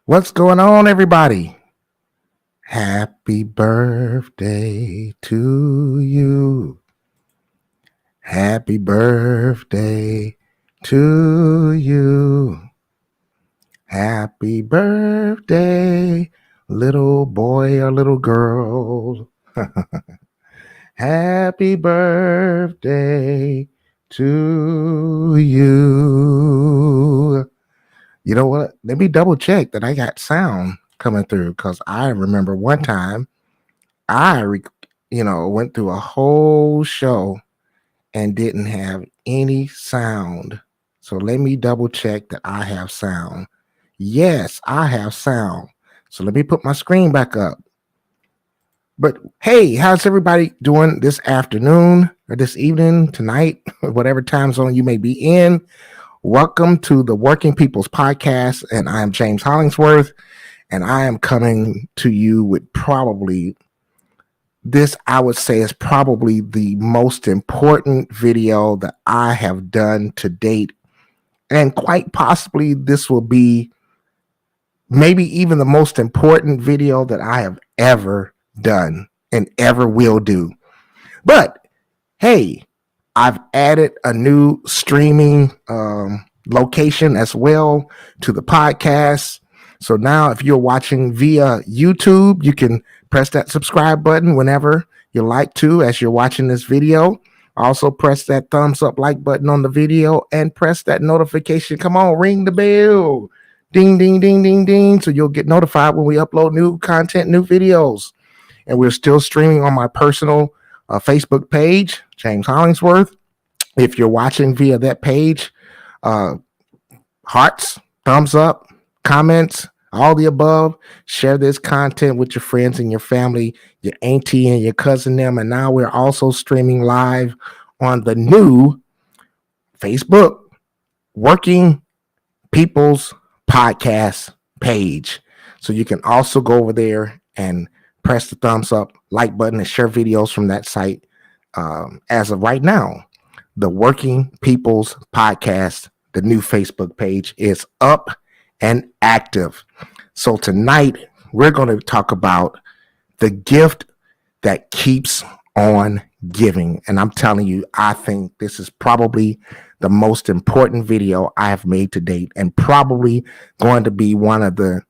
What's going on, everybody? Happy birthday to you. Happy birthday to you. Happy birthday, little boy or little girl. Happy birthday to you. You know what? Let me double check that I got sound coming through because I remember one time I went through a whole show and didn't have any sound. So let me double check that I have sound. Yes, I have sound. So let me put my screen back up. But hey, how's everybody doing this afternoon or this evening, tonight, whatever time zone you may be in? Welcome to the Working People's Podcast, and I am James Hollingsworth, and I am coming to you with probably this, I would say, is probably the most important video that I have done to date, and quite possibly this will be maybe even the most important video that I have ever done and ever will do. But hey, I've added a new streaming location as well to the podcast. So now if you're watching via YouTube, you can press that subscribe button whenever you like to as you're watching this video. Also press that thumbs up like button on the video and press that notification. Come on, ring the bell. Ding, ding, ding, ding, ding. So you'll get notified when we upload new content, new videos. And we're still streaming on my personal Facebook page, James Hollingsworth. If you're watching via that page, hearts, thumbs up, comments, all the above. Share this content with your friends and your family, your auntie and your cousin them. And now we're also streaming live on the new Facebook Working People's Podcast page. So you can also go over there and press the thumbs up, like button, and share videos from that site. As of right now, the Working People's Podcast, the new Facebook page, is up and active. So tonight, we're going to talk about the gift that keeps on giving. And I'm telling you, I think this is probably the most important video I have made to date, and probably going to be one of the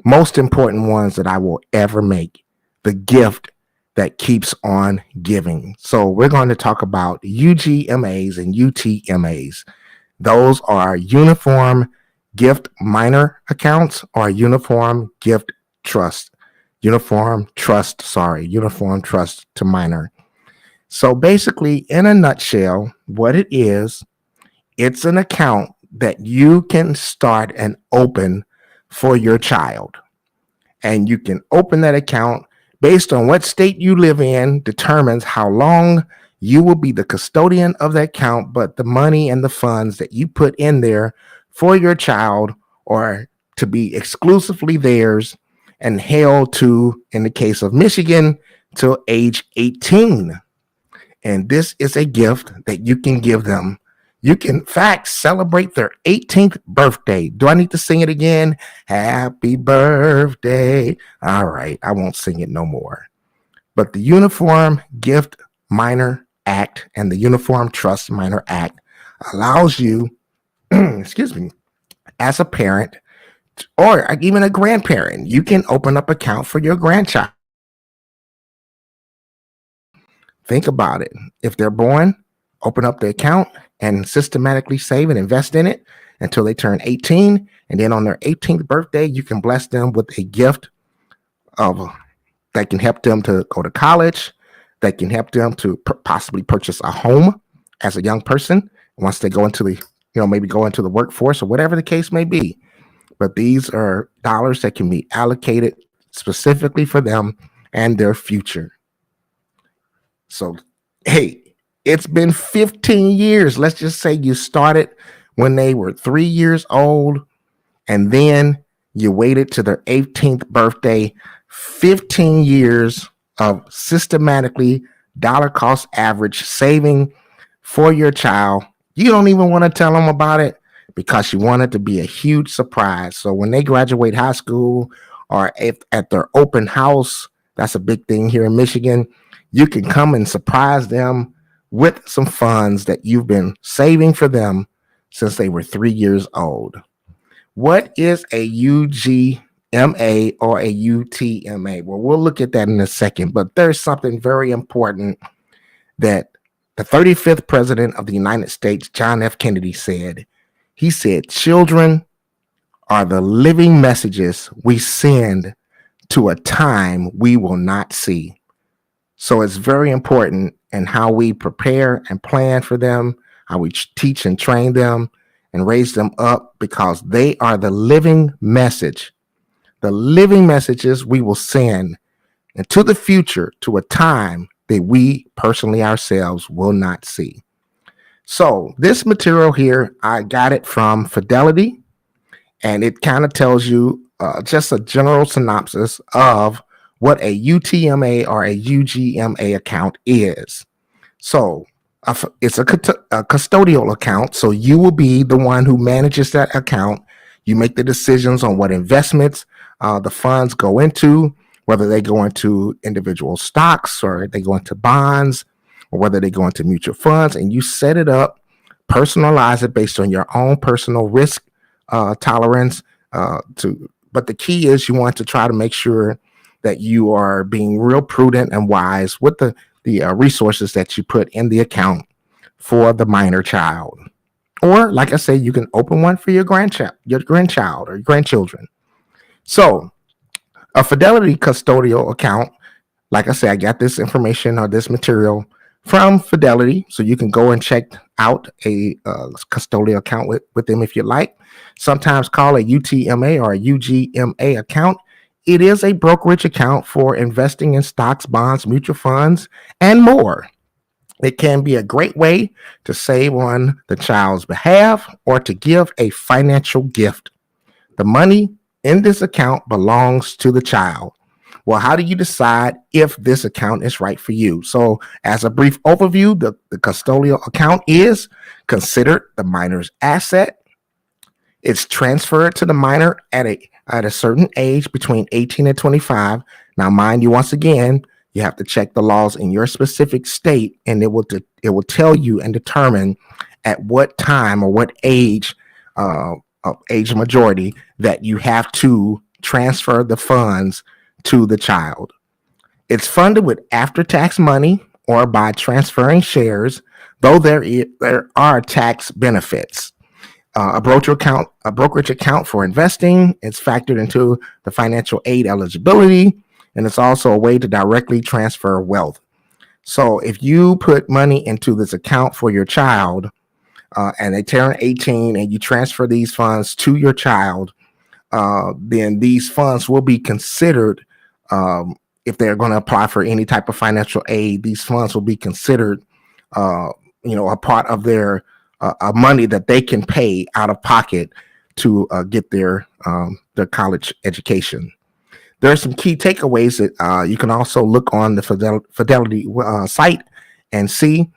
most important ones that I will ever make. The gift that keeps on giving. So we're going to talk about UGMAs and UTMAs. Those are uniform gift minor accounts or uniform trust to minor. So basically, in a nutshell, what it is, it's an account that you can start and open for your child. And you can open that account based on what state you live in, determines how long you will be the custodian of that account, but the money and the funds that you put in there for your child are to be exclusively theirs and held to, in the case of Michigan, till age 18. And this is a gift that you can give them. You can, in fact, celebrate their 18th birthday. Do I need to sing it again? Happy birthday. All right, I won't sing it no more. But the Uniform Gift Minor Act and the Uniform Trust Minor Act allows you, excuse me, as a parent or even a grandparent, you can open up an account for your grandchild. Think about it. If they're born, open up the account and systematically save and invest in it until they turn 18. And then on their 18th birthday, you can bless them with a gift of that can help them to go to college, that can help them to possibly purchase a home as a young person once they go into the, maybe go into the workforce or whatever the case may be. But these are dollars that can be allocated specifically for them and their future. So, hey, it's been 15 years. Let's just say you started when they were 3 years old, and then you waited to their 18th birthday. 15 years of systematically dollar cost average saving for your child. You don't even want to tell them about it because you want it to be a huge surprise. So when they graduate high school or if at their open house, that's a big thing here in Michigan, you can come and surprise them with some funds that you've been saving for them since they were 3 years old. What is a UGMA or a UTMA? Well, we'll look at that in a second, but there's something very important that the 35th president of the United States, John F. Kennedy, said. He said, children are the living messages we send to a time we will not see. So it's very important in how we prepare and plan for them, how we teach and train them and raise them up, because they are the living message, the living messages we will send into the future to a time that we personally ourselves will not see. So this material here, I got it from Fidelity, and it kind of tells you just a general synopsis of what a UTMA or a UGMA account is. So it's a custodial account. So you will be the one who manages that account. You make the decisions on what investments the funds go into, whether they go into individual stocks or they go into bonds, or whether they go into mutual funds, and you set it up, personalize it based on your own personal risk tolerance. But the key is you want to try to make sure that you are being real prudent and wise with the resources that you put in the account for the minor child. Or, like I said, you can open one for your grandchild or your grandchildren. So, a Fidelity custodial account, like I said, I got this information or this material from Fidelity, so you can go and check out a custodial account with them if you like. Sometimes call a UTMA or a UGMA account. It is a brokerage account for investing in stocks, bonds, mutual funds, and more. It can be a great way to save on the child's behalf or to give a financial gift. The money in this account belongs to the child. Well, how do you decide if this account is right for you? So, as a brief overview, the custodial account is considered the minor's asset. It's transferred to the minor at a certain age between 18 and 25. Now, mind you, once again, you have to check the laws in your specific state, and it will tell you and determine at what time or what age of age majority that you have to transfer the funds to the child. It's funded with after-tax money or by transferring shares, though there are tax benefits. A brokerage account for investing is factored into the financial aid eligibility, and it's also a way to directly transfer wealth. So if you put money into this account for your child and they turn 18 and you transfer these funds to your child, then these funds will be considered, if they're going to apply for any type of financial aid, these funds will be considered, a part of their money that they can pay out of pocket to get their college education. There are some key takeaways that you can also look on the Fidelity site and see.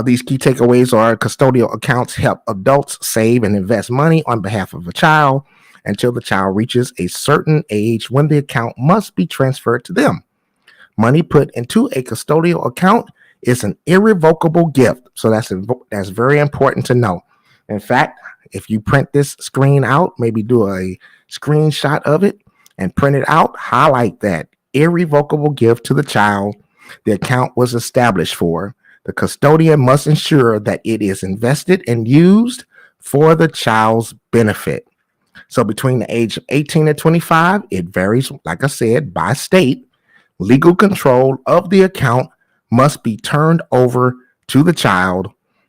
These key takeaways are custodial accounts help adults save and invest money on behalf of a child until the child reaches a certain age when the account must be transferred to them. Money put into a custodial account is an irrevocable gift. So that's very important to know. In fact, if you print this screen out, maybe do a screenshot of it and print it out, highlight that irrevocable gift to the child the account was established for. The custodian must ensure that it is invested and used for the child's benefit. So between the age of 18 and 25, it varies, like I said, by state. Legal control of the account must be turned over to the child,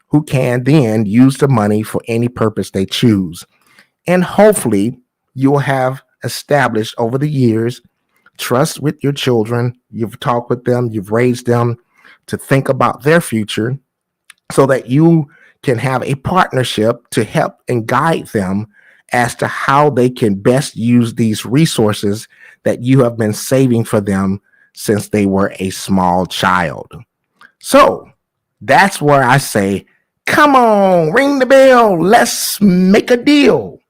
who can then use the money for any purpose they choose. And hopefully you'll have established over the years trust with your children. You've talked with them, you've raised them to think about their future so that you can have a partnership to help and guide them as to how they can best use these resources that you have been saving for them since they were a small child. So that's where I say Come on, ring the bell. Let's make a deal.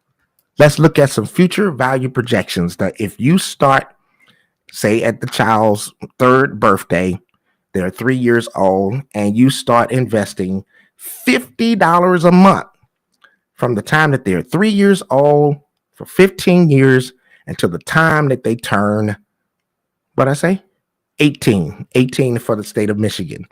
Let's look at some future value projections that if you start, say, at the child's third birthday, they're 3 years old, and you start investing $50 a month from the time that they're 3 years old for 15 years until the time that they turn, what I say? 18 for the state of Michigan.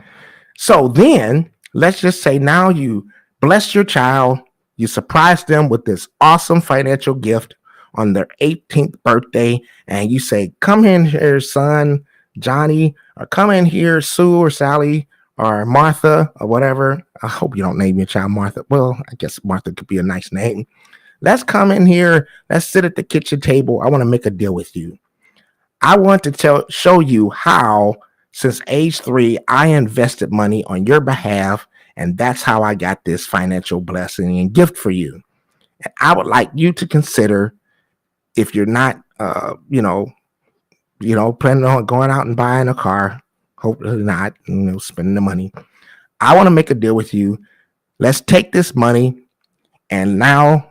So then let's just say now you bless your child, you surprise them with this awesome financial gift on their 18th birthday, and you say, come in here, son, Johnny, or come in here, Sue or Sally or Martha or whatever. I hope you don't name your child Martha. Well, I guess Martha could be a nice name. Let's come in here. Let's sit at the kitchen table. I want to make a deal with you. I want to show you how, since age 3, I invested money on your behalf, and that's how I got this financial blessing and gift for you. And I would like you to consider, if you're not, planning on going out and buying a car, hopefully not, spending the money. I want to make a deal with you. Let's take this money, and now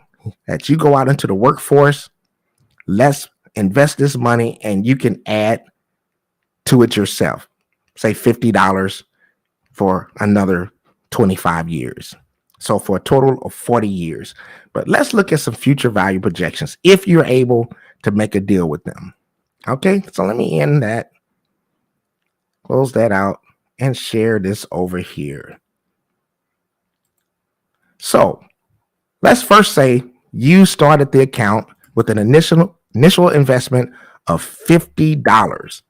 that you go out into the workforce, let's invest this money, and you can add to it yourself. Say $50 for another 25 years. So for a total of 40 years. But let's look at some future value projections if you're able to make a deal with them. Okay, so let me end that, close that out, and share this over here. So let's first say you started the account with an initial investment of $50.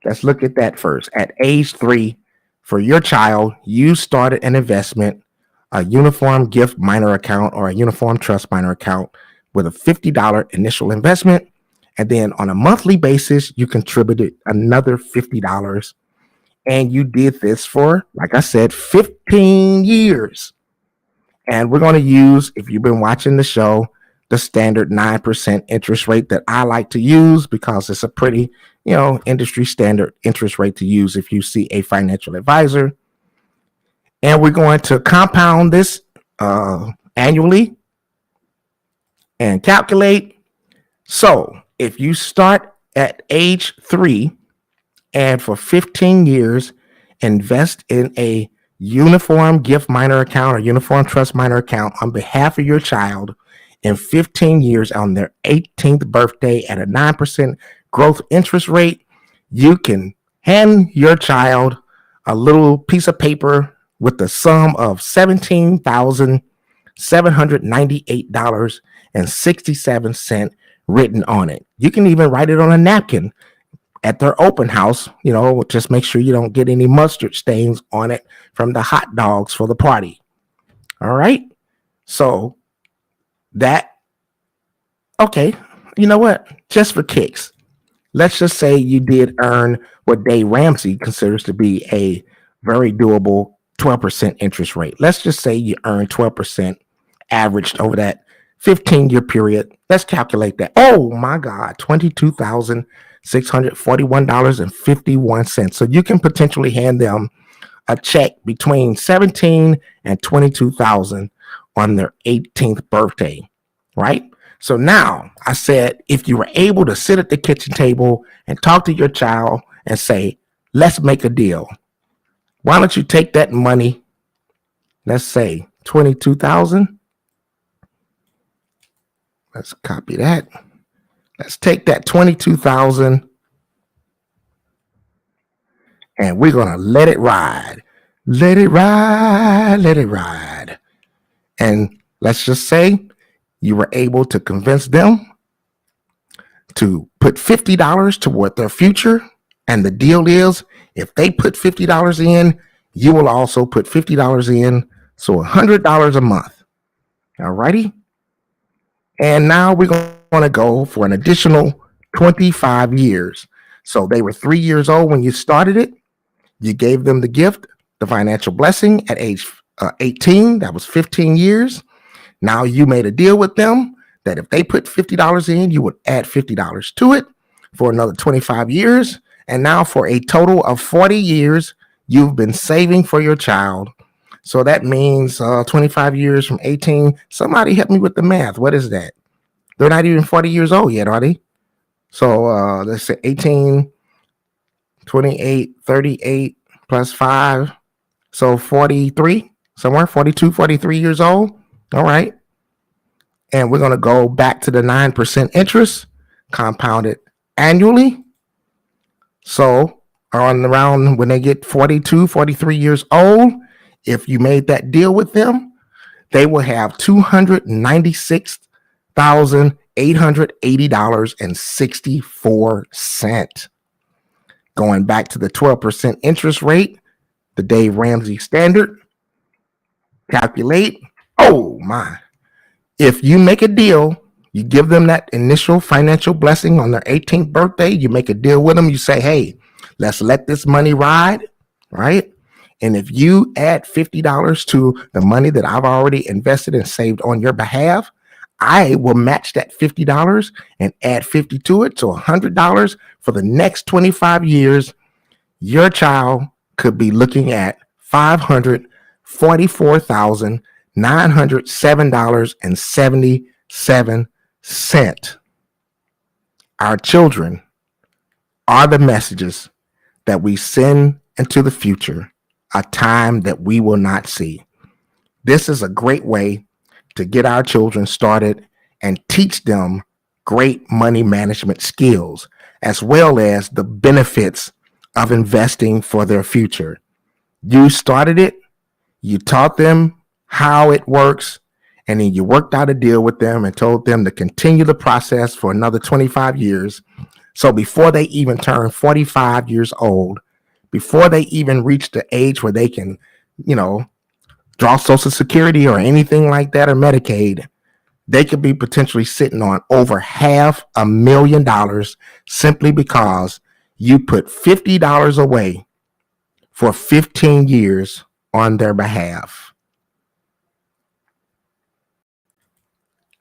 Let's look at that first. At age 3, for your child, you started an investment, a uniform gift minor account or a uniform trust minor account with a $50 initial investment. And then on a monthly basis, you contributed another $50. And you did this for, like I said, 15 years. And we're going to use, if you've been watching the show, the standard 9% interest rate that I like to use because it's a pretty, industry standard interest rate to use if you see a financial advisor. And we're going to compound this annually and calculate. So if you start at age 3 and for 15 years, invest in a uniform gift minor account or uniform trust minor account on behalf of your child in 15 years on their 18th birthday at a 9% growth interest rate, you can hand your child a little piece of paper with the sum of $17,798.67 written on it. You can even write it on a napkin at their open house. Just make sure you don't get any mustard stains on it from the hot dogs for the party. All right. So okay, you know what? Just for kicks, let's just say you did earn what Dave Ramsey considers to be a very doable 12% interest rate. Let's just say you earned 12% averaged over that 15-year period. Let's calculate that. Oh my God, $22,641.51. So you can potentially hand them a check between $17,000 and $22,000 on their 18th birthday, right? So now I said, if you were able to sit at the kitchen table and talk to your child and say, let's make a deal. Why don't you take that money? Let's say 22,000. Let's copy that. Let's take that 22,000 and we're going to let it ride. Let it ride, let it ride. And let's just say you were able to convince them to put $50 toward their future. And the deal is, if they put $50 in, you will also put $50 in. So $100 a month. All righty. And now we're going to go for an additional 25 years. So they were 3 years old when you started it. You gave them the gift, the financial blessing at age 18. That was 15 years. Now you made a deal with them that if they put $50 in, you would add $50 to it for another 25 years. And now for a total of 40 years, you've been saving for your child. So that means 25 years from 18. Somebody help me with the math. What is that? They're not even 40 years old yet, are they? So let's say 18, 28, 38 plus 5. So 43, somewhere 42, 43 years old. All right. And we're going to go back to the 9% interest compounded annually. So on around when they get 42, 43 years old, if you made that deal with them, they will have $296,880.64. Going back to the 12% interest rate, the Dave Ramsey standard, calculate. Oh my. If you make a deal, you give them that initial financial blessing on their 18th birthday, you make a deal with them, you say, hey, let's let this money ride, right? And if you add $50 to the money that I've already invested and saved on your behalf, I will match that $50 and add 50 to it, so $100 for the next 25 years. Your child could be looking at $544,907.77. Our children are the messages that we send into the future, a time that we will not see. This is a great way to get our children started and teach them great money management skills, as well as the benefits of investing for their future. You started it, you taught them how it works, and then you worked out a deal with them and told them to continue the process for another 25 years. So before they even turn 45 years old, before they even reach the age where they can, draw Social Security or anything like that or Medicaid, they could be potentially sitting on over $500,000 simply because you put $50 away for 15 years on their behalf.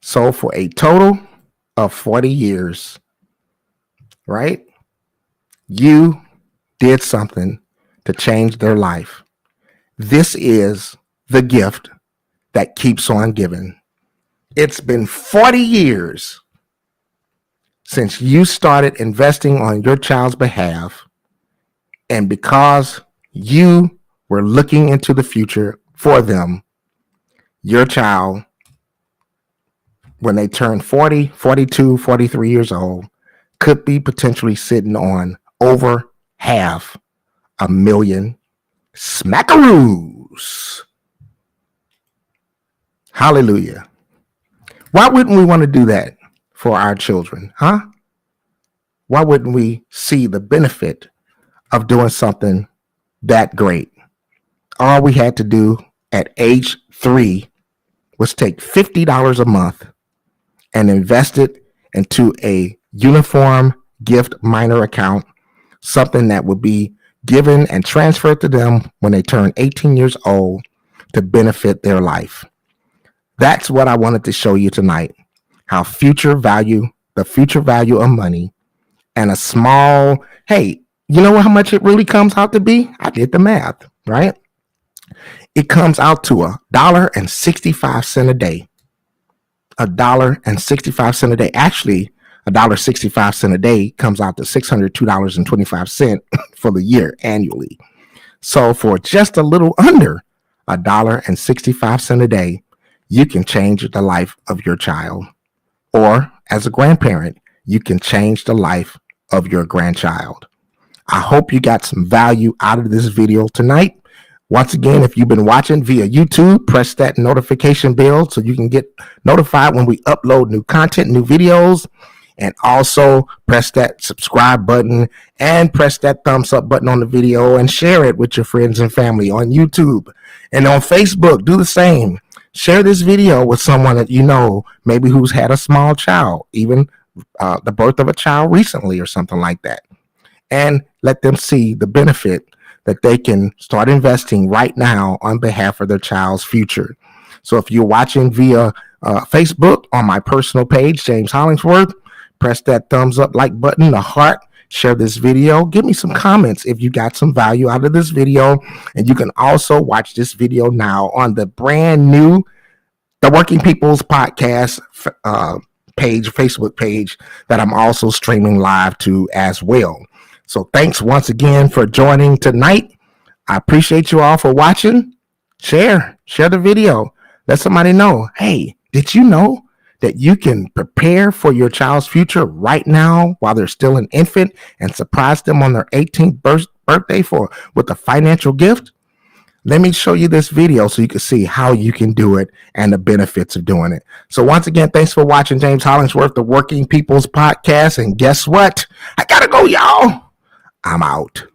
So for a total of 40 years, right? You did something to change their life. This is the gift that keeps on giving. It's been 40 years since you started investing on your child's behalf. And because you were looking into the future for them, your child, when they turn 40, 42, 43 years old, could be potentially sitting on over $500,000 smackaroos. Hallelujah. Why wouldn't we want to do that for our children, huh? Why wouldn't we see the benefit of doing something that great? All we had to do at age 3 was take $50 a month and invest it into a uniform gift minor account, something that would be given and transferred to them when they turn 18 years old to benefit their life. That's what I wanted to show you tonight, how the future value of money, and a small, hey, you know how much it really comes out to be? I did the math, right? It comes out to $1.65 a day. $1.65 a day. Actually, $1.65 a day comes out to $602.25 for the year annually. So for just a little under $1.65 a day, you can change the life of your child. Or as a grandparent, you can change the life of your grandchild. I hope you got some value out of this video tonight. Once again, if you've been watching via YouTube, press that notification bell so you can get notified when we upload new content, new videos. And also press that subscribe button and press that thumbs up button on the video and share it with your friends and family on YouTube. And on Facebook, do the same. Share this video with someone that you know, maybe who's had a small child, even the birth of a child recently or something like that. And let them see the benefit that they can start investing right now on behalf of their child's future. So if you're watching via Facebook on my personal page, James Hollingsworth, press that thumbs up like button, the heart, share this video. Give me some comments if you got some value out of this video. And you can also watch this video now on the brand new The Working People's Podcast page, Facebook page, that I'm also streaming live to as well. So thanks once again for joining tonight. I appreciate you all for watching. Share the video. Let somebody know, hey, did you know that you can prepare for your child's future right now while they're still an infant and surprise them on their 18th birthday with a financial gift? Let me show you this video so you can see how you can do it and the benefits of doing it. So once again, thanks for watching James Hollingsworth, the Working People's Podcast. And guess what? I gotta go, y'all. I'm out.